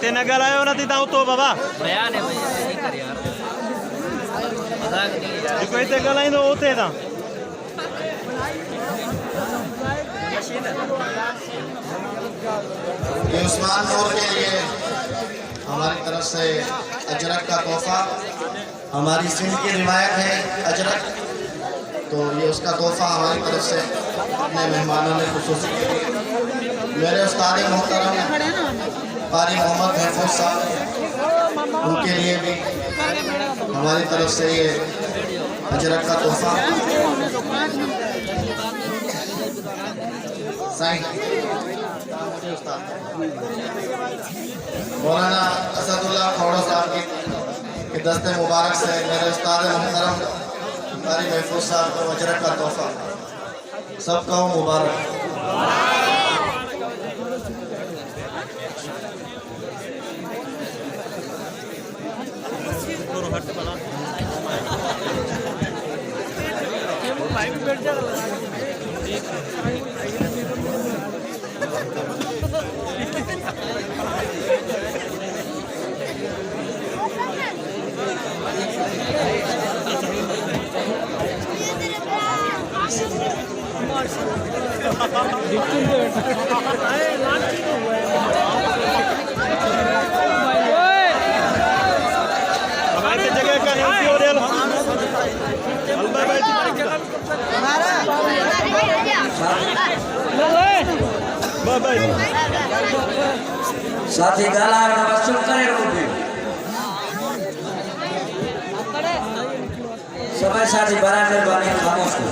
तेने गलायो નથી તાવ તો બાબા ભયા ને ભાઈ નહીં કર યાર મજાક નહીં યાર કોઈ તે ગલાઈ તો હોતે તા ये उस्मान नूर के लिए हमारी तरफ से अजरक का तोहफा। हमारी सिंध की रिवायत है अजरक, तो ये उसका तोहफा हमारी तरफ से अपने मेहमानों ने खुसूसी के लिए। मेरे उस्ताद मोहतरम कारी मोहम्मद महफूज साहब, उनके लिए भी हमारी तरफ से ये अजरक का तोहफा। मौलाना असदुल्लाह खौड़ा साहब के दस्ते मुबारक से मेरे उस्ताद मोहतरम कारी महफूज साहब को अजरक का तोहफा। सबका मुबारक। हमारे जगह का हिंदी हो रहा साथी गाला चुप करे सबै साथी बराबर बने खामोश हो